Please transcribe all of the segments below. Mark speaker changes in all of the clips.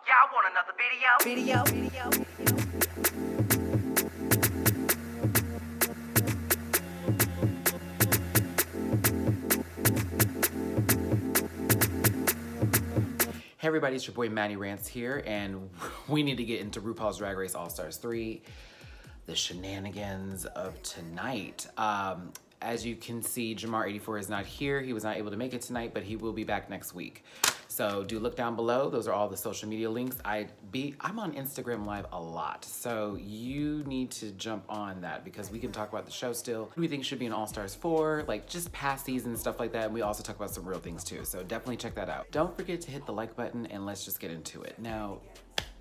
Speaker 1: Y'all want another video?
Speaker 2: Hey everybody, it's your boy Matty Rants here, and we need to get into RuPaul's Drag Race All-Stars 3, the shenanigans of tonight. As you can see, Jamar84 is not here. He was not able to make it tonight, but he will be back next week. So do look down below. Those are all the social media links. I'm on Instagram Live a lot, so you need to jump on that because we can talk about the show still. Who we think should be in All-Stars 4, like just past season stuff like that. And we also talk about some real things too, so definitely check that out. Don't forget to hit the like button and let's just get into it. Now,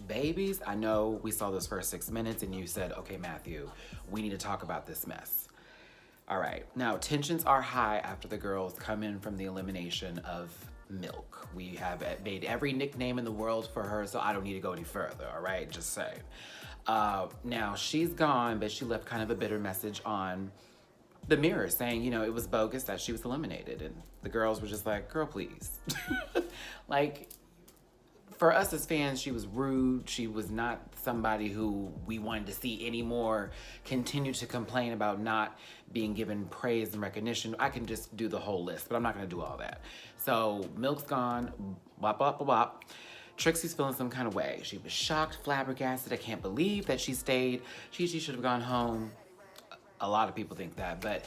Speaker 2: babies, I know we saw those first 6 minutes and you said, okay, Matthew, we need to talk about this mess. All right, now tensions are high after the girls come in from the elimination of Milk. We have made every nickname in the world for her, so I don't need to go any further, all right? Just saying. Now, she's gone, but she left kind of a bitter message on the mirror saying, you know, it was bogus that she was eliminated. And the girls were just like, girl, please. Like, for us as fans, she was rude. She was not somebody who we wanted to see anymore continue to complain about not being given praise and recognition. I can just do the whole list, but I'm not gonna do all that. So Milk's gone, wop, wop, wop. Trixie's feeling some kind of way. She was shocked, flabbergasted. I can't believe that she stayed. She should have gone home. A lot of people think that, but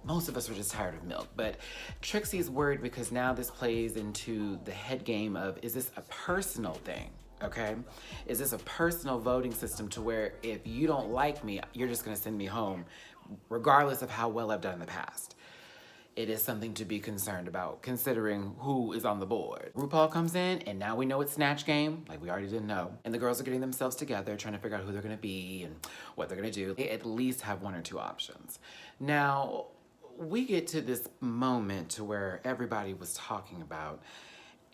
Speaker 2: most of us are just tired of Milk. But Trixie's worried because now this plays into the head game of, is this a personal thing, okay? Is this a personal voting system to where if you don't like me, you're just gonna send me home, regardless of how well I've done in the past? It is something to be concerned about, considering who is on the board. RuPaul comes in, and now we know it's Snatch Game, like we already didn't know. And the girls are getting themselves together, trying to figure out who they're gonna be and what they're gonna do. They at least have 1 or 2 options. Now, we get to this moment to where everybody was talking about,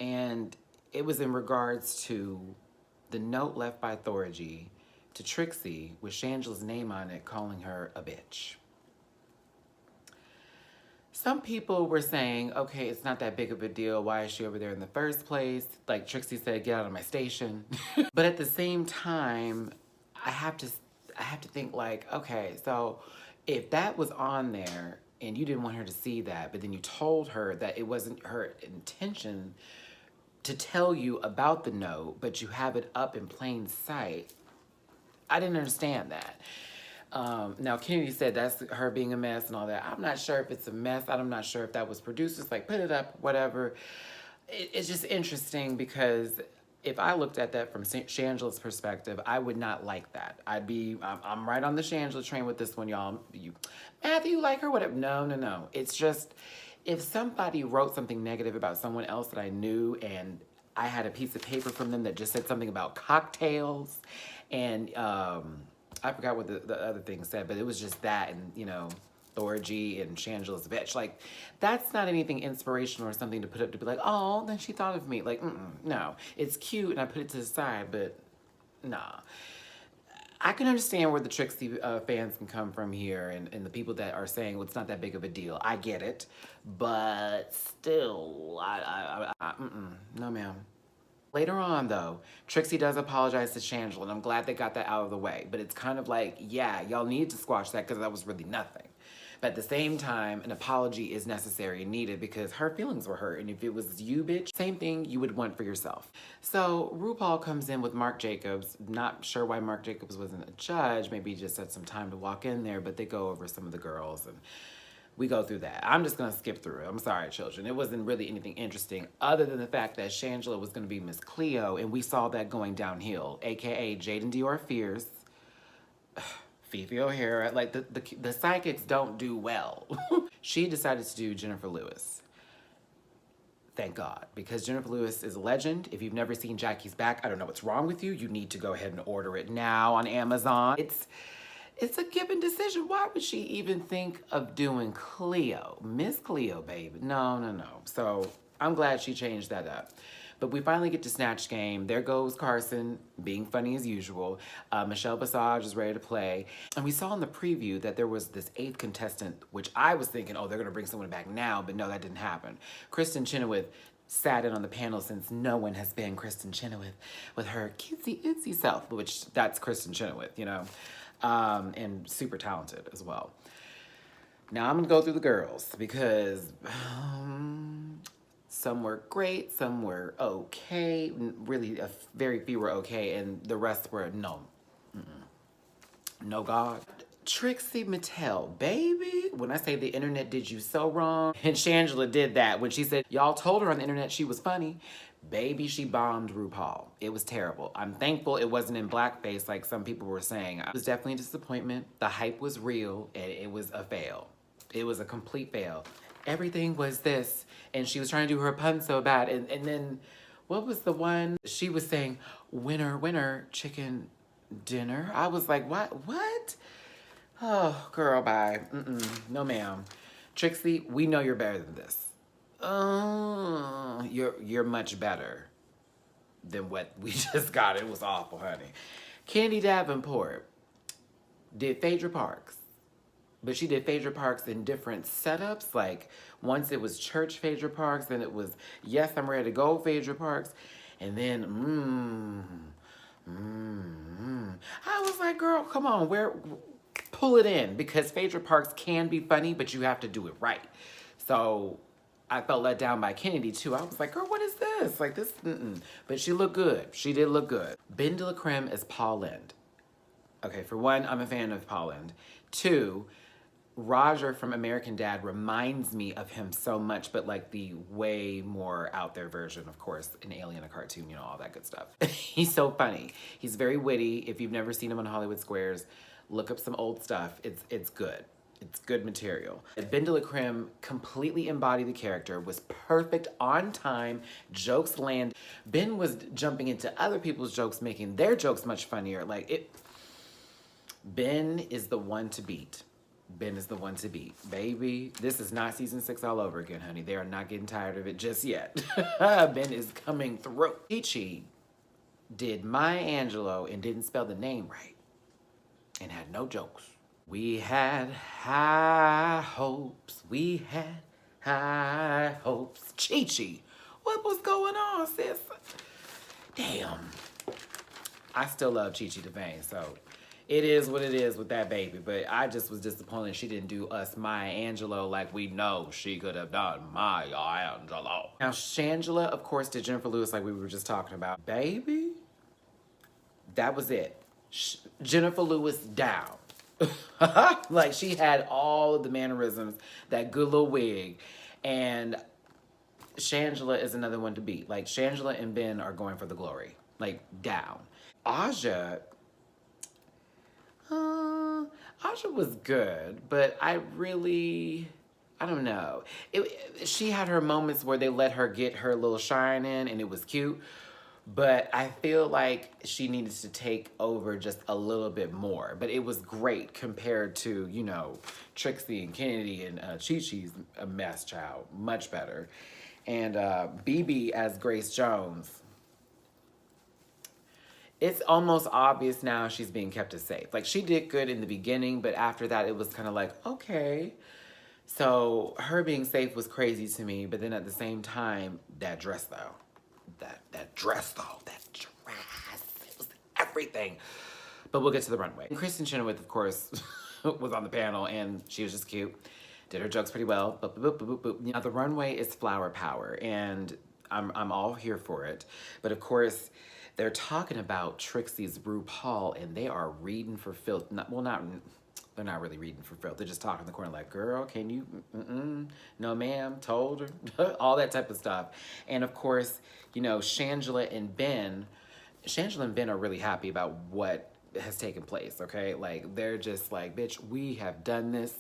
Speaker 2: and it was in regards to the note left by Thorgy to Trixie with Shangela's name on it, calling her a bitch. Some people were saying, okay, it's not that big of a deal. Why is she over there in the first place? Like Trixie said, get out of my station. But at the same time, I have to think like, okay, so if that was on there and you didn't want her to see that, but then you told her that it wasn't her intention to tell you about the note, but you have it up in plain sight, I didn't understand that. Now, Kennedy said that's her being a mess and all that. I'm not sure if it's a mess. I'm not sure if that was producers, like, put it up, whatever. It's just interesting because if I looked at that from Shangela's perspective, I would not like that. I'm right on the Shangela train with this one, y'all. Matthew, like her, whatever. No. It's just, if somebody wrote something negative about someone else that I knew and I had a piece of paper from them that just said something about cocktails and, I forgot what the other thing said, but it was just that and, you know, Thorgy and Shangela's bitch. Like, that's not anything inspirational or something to put up to be like, oh, then she thought of me. Like, no. It's cute and I put it to the side, but nah. I can understand where the Trixie fans can come from here and the people that are saying, well, it's not that big of a deal. I get it. But still, no, ma'am. Later on, though, Trixie does apologize to Shangela, and I'm glad they got that out of the way. But it's kind of like, yeah, y'all need to squash that because that was really nothing. But at the same time, an apology is necessary and needed because her feelings were hurt. And if it was you, bitch, same thing you would want for yourself. So RuPaul comes in with Marc Jacobs. Not sure why Marc Jacobs wasn't a judge. Maybe he just had some time to walk in there, but they go over some of the girls and we go through that. I'm just gonna skip through it. I'm sorry, children. It wasn't really anything interesting other than the fact that Shangela was gonna be Miss Cleo, and we saw that going downhill, AKA Jaden Dior Fierce, Fifi O'Hara. Like, the psychics don't do well. She decided to do Jennifer Lewis. Thank God, because Jennifer Lewis is a legend. If you've never seen Jackie's Back, I don't know what's wrong with you. You need to go ahead and order it now on Amazon. It's a given decision. Why would she even think of doing Cleo? Miss Cleo, baby. No. So I'm glad she changed that up. But we finally get to Snatch Game. There goes Carson, being funny as usual. Michelle Visage is ready to play. And we saw in the preview that there was this 8th contestant, which I was thinking, oh, they're gonna bring someone back now, but no, that didn't happen. Kristin Chenoweth sat in on the panel since no one has been Kristin Chenoweth with her cutesy itsy self, which that's Kristin Chenoweth, you know, and super talented as well. Now I'm gonna go through the girls because some were great, some were okay, really very few were okay, and the rest were no. No God. Trixie Mattel, baby. When I say the internet did you so wrong, and Shangela did that when she said, y'all told her on the internet she was funny. Baby, she bombed RuPaul. It was terrible. I'm thankful it wasn't in blackface like some people were saying. It was definitely a disappointment. The hype was real, and it was a fail. It was a complete fail. Everything was this, and she was trying to do her pun so bad, and then, what was the one? She was saying, winner, winner, chicken dinner. I was like, what? Oh, girl, bye. No, ma'am. Trixie, we know you're better than this. You're much better than what we just got. It was awful, honey. Candy Davenport did Phaedra Parks, but she did Phaedra Parks in different setups. Like, once it was church Phaedra Parks, then it was, yes, I'm ready to go Phaedra Parks, and then, I was like, girl, come on, pull it in, because Phaedra Parks can be funny, but you have to do it right. So I felt let down by Kennedy too. I was like, girl, what is this? Like this, But she looked good. She did look good. Ben de la Creme is Paul Lynde. Okay, for one, I'm a fan of Paul Lynde. Two, Roger from American Dad reminds me of him so much, but like the way more out there version, of course, an alien, a cartoon, you know, all that good stuff. He's so funny. He's very witty. If you've never seen him on Hollywood Squares, look up some old stuff. It's good. It's good material. Ben de la Creme completely embodied the character, was perfect, on time, jokes land. Ben was jumping into other people's jokes, making their jokes much funnier. Ben is the one to beat. Ben is the one to beat. Baby, this is not season 6 all over again, honey. They are not getting tired of it just yet. Ben is coming through. Chi did Maya Angelou and didn't spell the name right and had no jokes. We had high hopes. We had high hopes. Chi, what was going on, sis? Damn. I still love Chi DeVane, so it is what it is with that baby, but I just was disappointed she didn't do us Maya Angelou like we know she could have done Maya Angelou. Now, Shangela, of course, did Jennifer Lewis like we were just talking about. Baby, that was it. Jennifer Lewis down. Like, she had all of the mannerisms, that good little wig, and Shangela is another one to beat. Like, Shangela and Ben are going for the glory. Like, down. Aja was good, but I don't know. She had her moments where they let her get her little shine in, and it was cute. But I feel like she needed to take over just a little bit more. But it was great compared to, you know, Trixie and Kennedy and Chi-Chi's a mess child. Much better. And BB as Grace Jones. It's almost obvious now she's being kept as safe. Like, she did good in the beginning, but after that it was kind of like, okay. So her being safe was crazy to me. But then at the same time, that dress though. That dress, it was everything. But we'll get to the runway. And Kristin Chenoweth, of course, was on the panel, and she was just cute. Did her jokes pretty well. Boop, boop, boop, boop, boop. Now, the runway is flower power, and I'm all here for it. But of course, they're talking about Trixie's Rupaul, and they are reading for filth. They're not really reading for filth. They're just talking in the corner like, girl, can you, no ma'am, told her, all that type of stuff. And of course, you know, Shangela and Ben are really happy about what has taken place, okay? Like, they're just like, bitch, we have done this.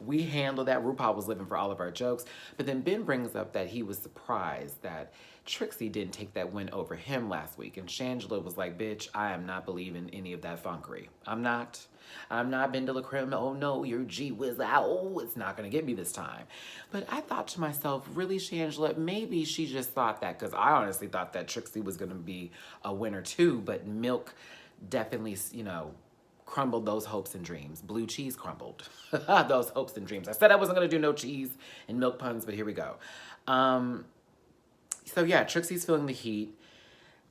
Speaker 2: We handled that. RuPaul was living for all of our jokes. But then Ben brings up that he was surprised that Trixie didn't take that win over him last week. And Shangela was like, bitch, I am not believing any of that funkery. I'm not Ben de la Creme. Oh no, your G whiz out. Oh, it's not gonna get me this time. But I thought to myself, really, Shangela, maybe she just thought that, because I honestly thought that Trixie was gonna be a winner too, but Milk definitely, you know, crumbled those hopes and dreams. Blue cheese crumbled those hopes and dreams. I said I wasn't gonna do no cheese and milk puns, but here we go. So yeah, Trixie's feeling the heat.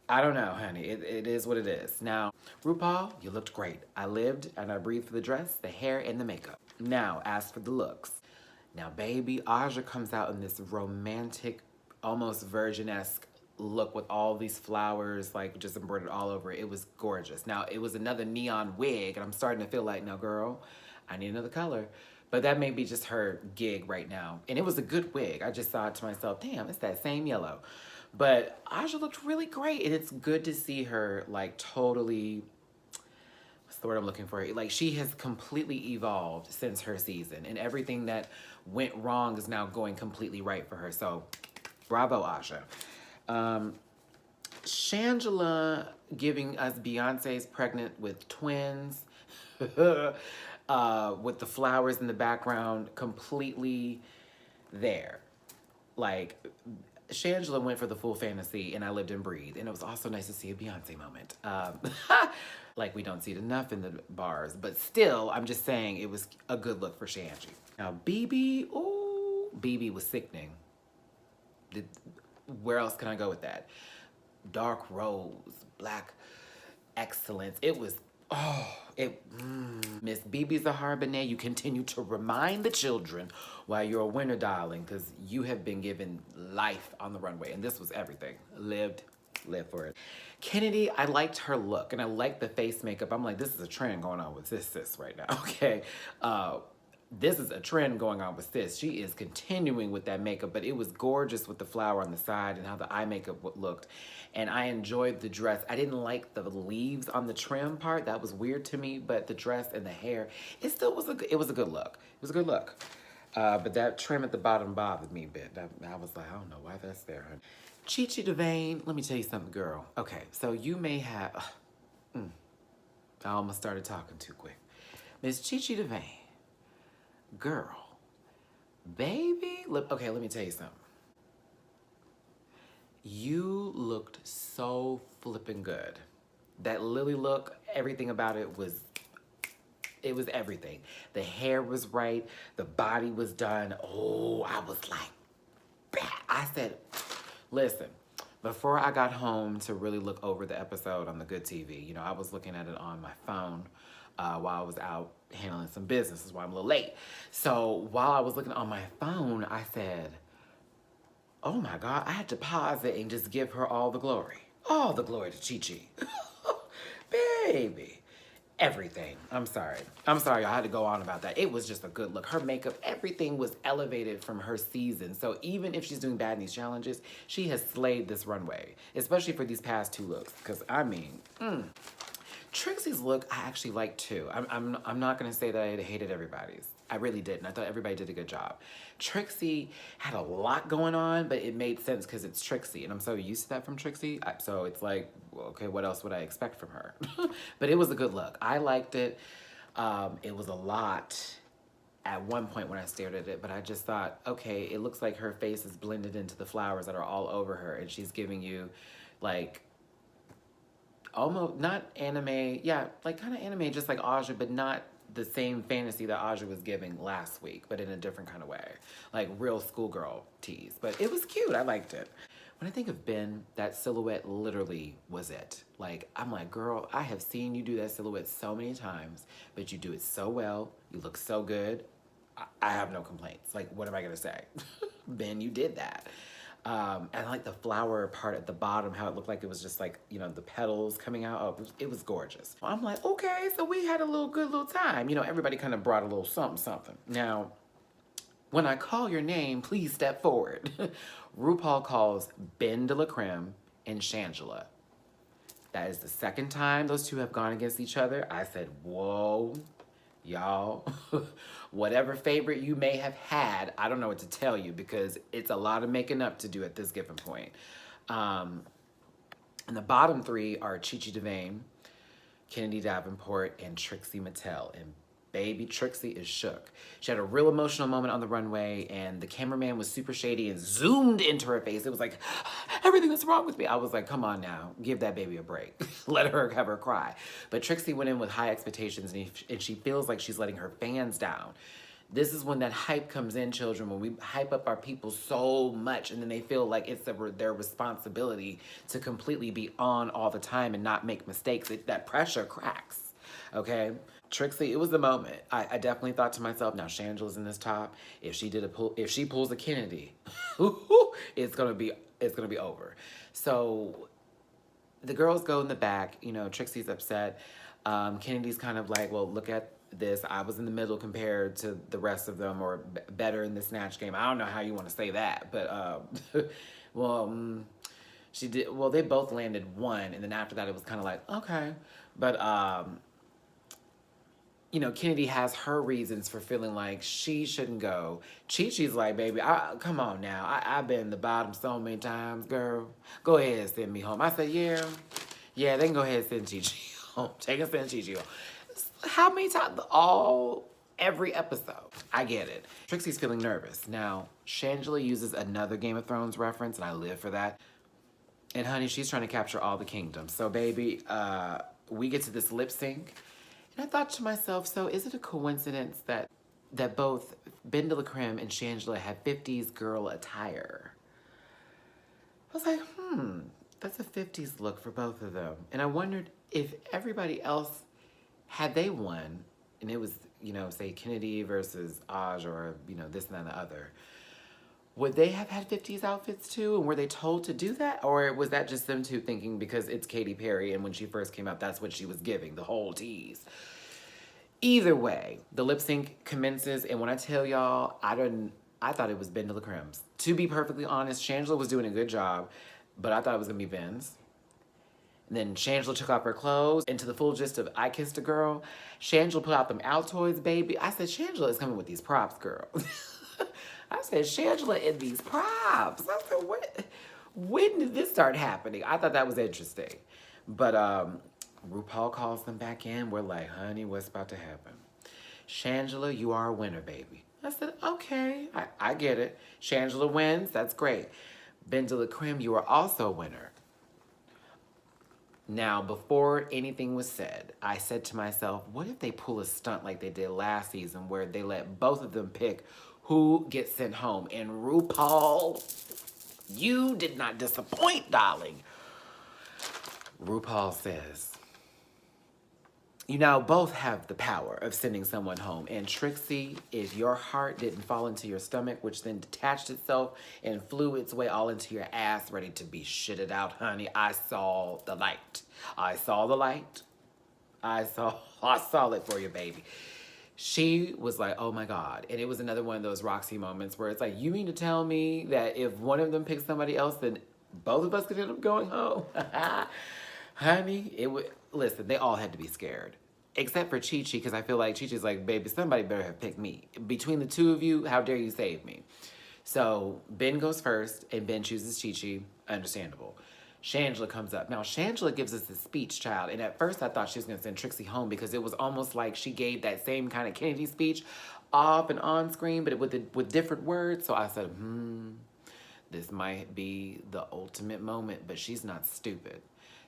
Speaker 2: I don't know, honey. It is what it is. Now, RuPaul, you looked great. I lived and I breathed for the dress, the hair, and the makeup. Now, as for the looks. Now, baby, Aja comes out in this romantic, almost virgin-esque look with all these flowers, like just embroidered all over it. It was gorgeous. Now, it was another neon wig, and I'm starting to feel like, now, girl, I need another color. But that may be just her gig right now. And it was a good wig. I just thought to myself, damn, it's that same yellow. But Aja looked really great, and it's good to see her, like, totally, what's the word I'm looking for? Like, she has completely evolved since her season, and everything that went wrong is now going completely right for her. So, bravo, Aja. Shangela giving us Beyonce's pregnant with twins. With the flowers in the background, completely there. Like, Shangela went for the full fantasy, and I lived and breathed. And it was also nice to see a Beyonce moment. Like, we don't see it enough in the bars. But still, I'm just saying it was a good look for Shangy. Now, BB, ooh, BB was sickening. Where else can I go with that? Dark rose, black excellence. It was, Miss BB Zahara Benet, you continue to remind the children why you're a winner, darling, because you have been given life on the runway, and this was everything. Live for it. Kennedy, I liked her look, and I liked the face makeup. I'm like, this is a trend going on with sis right now, okay? This is a trend going on with sis. She is continuing with that makeup, but it was gorgeous with the flower on the side and how the eye makeup looked. And I enjoyed the dress. I didn't like the leaves on the trim part. That was weird to me, but the dress and the hair, it still was a good look. It was a good look. But that trim at the bottom bothered me a bit. I was like, I don't know why that's there, honey. Chi Devane, let me tell you something, girl. Okay, so you may have, I almost started talking too quick. Miss Chi Devane. Girl, baby, look, okay, let me tell you something. You looked so flippin' good. That Lily look, everything about it was everything. The hair was right, the body was done. Oh, I was like, bah. I said, listen, before I got home to really look over the episode on the Good TV, you know, I was looking at it on my phone while I was out handling some business. That's why I'm a little late. So while I was looking on my phone, I said, oh my God, I had to pause it and just give her all the glory. All the glory to Chi. Baby. Everything. I'm sorry. I had to go on about that. It was just a good look. Her makeup, everything was elevated from her season. So even if she's doing bad in these challenges, she has slayed this runway, especially for these past two looks. Because, I mean, Trixie's look, I actually liked too. I'm not gonna say that I hated everybody's. I really didn't. I thought everybody did a good job. Trixie had a lot going on, but it made sense because it's Trixie, and I'm so used to that from Trixie. So it's like, okay, what else would I expect from her? But it was a good look. I liked it. It was a lot at one point when I stared at it, but I just thought, okay, it looks like her face is blended into the flowers that are all over her, and she's giving you, like, almost, not anime, yeah, like kind of anime, just like Aja, but not the same fantasy that Aja was giving last week, but in a different kind of way. Like real schoolgirl tease. But it was cute, I liked it. When I think of Ben, that silhouette literally was it. Like, I'm like, girl, I have seen you do that silhouette so many times, but you do it so well, you look so good. I have no complaints. Like, what am I gonna say? Ben, you did that. And I like the flower part at the bottom, how it looked like it was just like, you know, the petals coming out. Oh, it was gorgeous. I'm like, okay, so we had a good little time. You know, everybody kind of brought a little something. Now, when I call your name, please step forward. RuPaul calls Ben de la Creme and Shangela. That is the second time those two have gone against each other. I said, whoa. Y'all, whatever favorite you may have had, I don't know what to tell you because it's a lot of making up to do at this given point. And the bottom three are Chi Devane, Kennedy Davenport, and Trixie Mattel. And baby, Trixie is shook. She had a real emotional moment on the runway, and the cameraman was super shady and zoomed into her face. It was like, everything that's wrong with me. I was like, come on now, give that baby a break. Let her have her cry. But Trixie went in with high expectations, and she feels like she's letting her fans down. This is when that hype comes in, children, when we hype up our people so much and then they feel like it's their responsibility to completely be on all the time and not make mistakes. That pressure cracks, okay? Trixie, it was the moment. I definitely thought to myself, now Shangela's in this top. If she pulls a Kennedy, it's gonna be over. So the girls go in the back. You know, Trixie's upset. Kennedy's kind of like, well, look at this. I was in the middle compared to the rest of them, or better in the Snatch Game. I don't know how you want to say that, but she did. Well, they both landed one, and then after that, it was kind of like, okay, but you know, Kennedy has her reasons for feeling like she shouldn't go. Chi-Chi's like, baby, come on now. I've been the bottom so many times, girl. Go ahead and send me home. I said, yeah, they can go ahead and send Chi-Chi home. Take and send Chi-Chi home. How many times? Every episode. I get it. Trixie's feeling nervous. Now, Shangela uses another Game of Thrones reference, and I live for that. And honey, she's trying to capture all the kingdoms. So baby, we get to this lip sync. And I thought to myself, so is it a coincidence that both Ben de la Creme and Shangela had 50s girl attire? I was like, that's a 50s look for both of them. And I wondered if everybody else, had they won, and it was, you know, say Kennedy versus Aj, or, you know, this and that and the other, would they have had 50s outfits too? And were they told to do that? Or was that just them two thinking because it's Katy Perry and when she first came out, that's what she was giving, the whole tease? Either way, the lip sync commences. And when I tell y'all, I thought it was Ben de la Creme's. To be perfectly honest, Shangela was doing a good job, but I thought it was gonna be Ben's. And then Shangela took off her clothes, and to the full gist of I Kissed a Girl, Shangela put out them Altoids, baby. I said, Shangela is coming with these props, girl. I said, Shangela in these props. I said, when did this start happening? I thought that was interesting. But RuPaul calls them back in. We're like, honey, what's about to happen? Shangela, you are a winner, baby. I said, okay, I get it. Shangela wins, that's great. Ben de la Creme, you are also a winner. Now, before anything was said, I said to myself, what if they pull a stunt like they did last season where they let both of them pick who gets sent home? And RuPaul, you did not disappoint, darling. RuPaul says, you now both have the power of sending someone home. And Trixie, if your heart didn't fall into your stomach, which then detached itself and flew its way all into your ass, ready to be shitted out, honey, I saw the light. I saw the light. I saw it for you, baby. She was like, oh my God. And it was another one of those Roxy moments where it's like, you mean to tell me that if one of them picks somebody else, then both of us could end up going home? Honey, listen, they all had to be scared. Except for Chi-Chi, because I feel like Chi-Chi's like, baby, somebody better have picked me. Between the two of you, how dare you save me? So Ben goes first, and Ben chooses Chi-Chi. Understandable. Shangela comes up. Now, Shangela gives us a speech, child. And at first, I thought she was going to send Trixie home because it was almost like she gave that same kind of Kennedy speech off and on screen, but with different words. So I said, this might be the ultimate moment, but she's not stupid.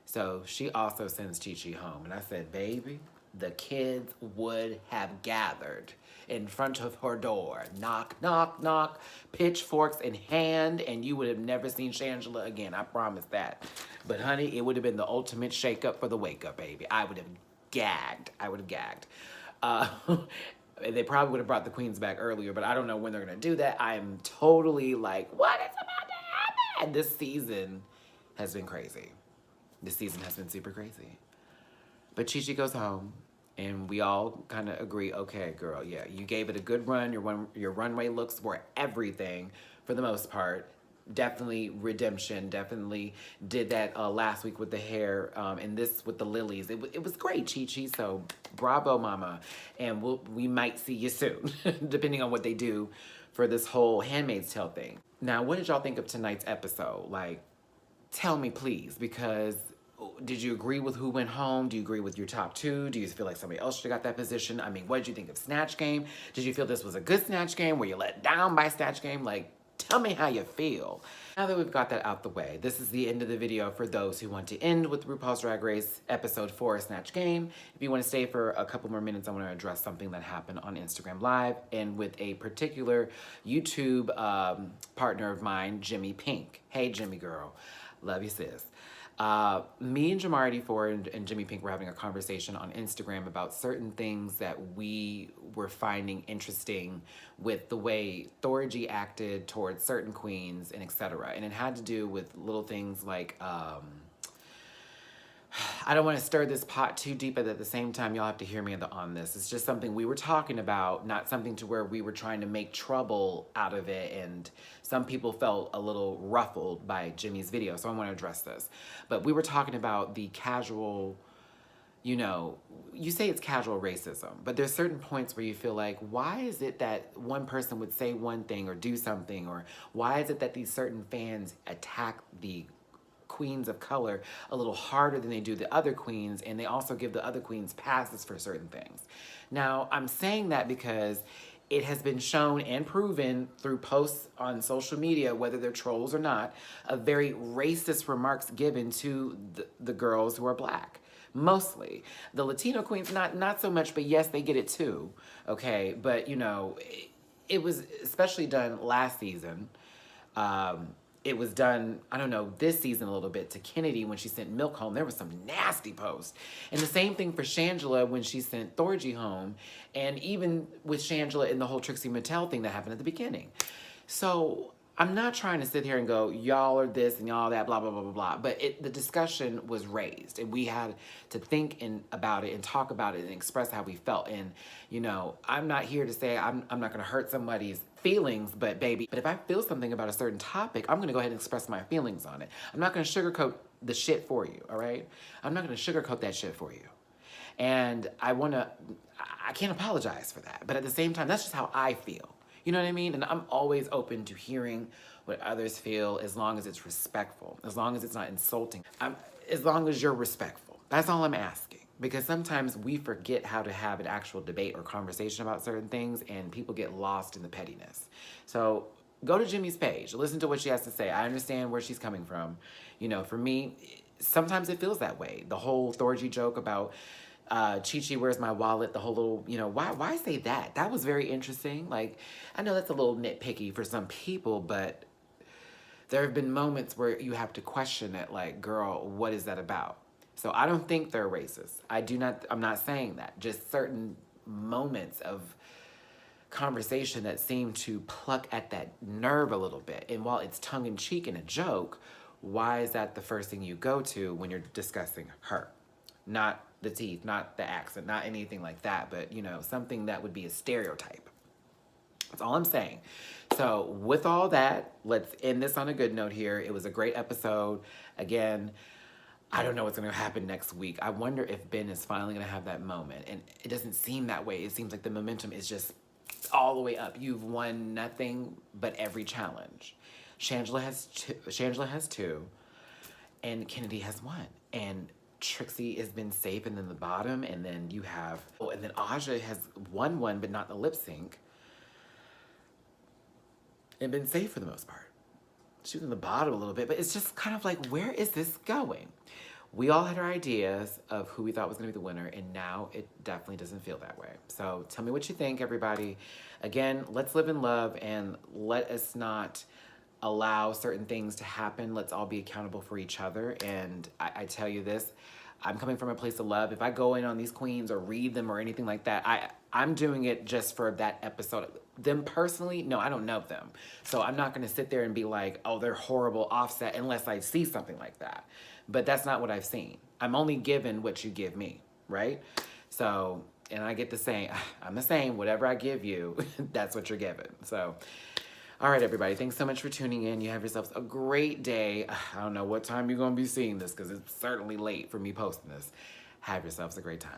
Speaker 2: So she also sends Chi-Chi home. And I said, baby, the kids would have gathered in front of her door. Knock, knock, knock, pitchforks in hand, and you would have never seen Shangela again. I promise that. But honey, it would have been the ultimate shake-up for the wake-up, baby. I would have gagged. They probably would have brought the queens back earlier, but I don't know when they're going to do that. I am totally like, what is about to happen? This season has been crazy. This season has been super crazy. But Chi-Chi goes home, and we all kind of agree, okay, girl, yeah, you gave it a good run. Your runway looks were everything for the most part. Definitely redemption. Definitely did that last week with the hair, and this with the lilies. It was great, Chi-Chi, so bravo, mama. And we might see you soon, depending on what they do for this whole Handmaid's Tale thing. Now, what did y'all think of tonight's episode? Like, tell me, please, because did you agree with who went home? Do you agree with your top two? Do you feel like somebody else should have got that position? I mean, what did you think of Snatch Game? Did you feel this was a good Snatch Game? Were you let down by Snatch Game? Like, Tell me how you feel. Now that we've got that out the way, this is the end of the video for those who want to end with RuPaul's Drag Race episode 4, Snatch Game. If you want to stay for a couple more minutes, I want to address something that happened on Instagram Live and with a particular YouTube partner of mine, Jimmy Pink. Hey, Jimmy girl. Love you, sis. Me and Jamardi Ford and Jimmy Pink were having a conversation on Instagram about certain things that we were finding interesting with the way Thorgy acted towards certain queens and etc. And it had to do with little things like, I don't want to stir this pot too deep, but at the same time, y'all have to hear me on this. It's just something we were talking about, not something to where we were trying to make trouble out of it, and some people felt a little ruffled by Jimmy's video, so I want to address this. But we were talking about the casual, you know, you say it's casual racism, but there's certain points where you feel like, why is it that one person would say one thing or do something, or why is it that these certain fans attack the queens of color a little harder than they do the other queens, and they also give the other queens passes for certain things. Now, I'm saying that because it has been shown and proven through posts on social media, whether they're trolls or not, of very racist remarks given to the girls who are black. Mostly. The Latino queens, not so much, but yes, they get it too, okay? But, you know, it was especially done last season. It was done, I don't know, this season a little bit to Kennedy when she sent Milk home. There was some nasty posts. And the same thing for Shangela when she sent Thorgy home. And even with Shangela and the whole Trixie Mattel thing that happened at the beginning. So I'm not trying to sit here and go, y'all are this and y'all that, blah, blah, blah, blah, blah. But the discussion was raised. And we had to think about it and talk about it and express how we felt. And, you know, I'm not here to say I'm not going to hurt somebody's feelings, but baby, but if I feel something about a certain topic, I'm going to go ahead and express my feelings on it. I'm not going to sugarcoat the shit for you, all right? I'm not going to sugarcoat that shit for you. And I can't apologize for that. But at the same time, that's just how I feel. You know what I mean? And I'm always open to hearing what others feel as long as it's respectful, as long as it's not insulting, as long as you're respectful. That's all I'm asking. Because sometimes we forget how to have an actual debate or conversation about certain things, and people get lost in the pettiness. So go to Jimmy's page, listen to what she has to say. I understand where she's coming from. You know, for me, sometimes it feels that way. The whole Thorgy joke about Chi-Chi, where's my wallet? The whole little, you know, why say that? That was very interesting. Like, I know that's a little nitpicky for some people, but there have been moments where you have to question it, like, girl, what is that about? So I don't think they're racist. I'm not saying that. Just certain moments of conversation that seem to pluck at that nerve a little bit. And while it's tongue-in-cheek and a joke, why is that the first thing you go to when you're discussing her? Not the teeth, not the accent, not anything like that, but, you know, something that would be a stereotype. That's all I'm saying. So with all that, let's end this on a good note here. It was a great episode. Again, I don't know what's going to happen next week. I wonder if Ben is finally going to have that moment. And it doesn't seem that way. It seems like the momentum is just all the way up. You've won nothing but every challenge. Shangela has two, and Kennedy has one. And Trixie has been safe and then the bottom, and then you have, and then Aja has won one, but not the lip sync. And been safe for the most part. She was in the bottom a little bit, but it's just kind of like, where is this going? We all had our ideas of who we thought was going to be the winner, and now it definitely doesn't feel that way. So tell me what you think, everybody. Again, let's live in love, and let us not allow certain things to happen. Let's all be accountable for each other. And I tell you this, I'm coming from a place of love. If I go in on these queens or read them or anything like that, I'm doing it just for that episode. Them personally, no, I don't know them. So I'm not going to sit there and be like, oh, they're horrible, Offset, unless I see something like that. But that's not what I've seen. I'm only given what you give me, right? So, and I get the same, I'm the same, whatever I give you, that's what you're given. So, all right, everybody, thanks so much for tuning in. You have yourselves a great day. I don't know what time you're going to be seeing this because it's certainly late for me posting this. Have yourselves a great time.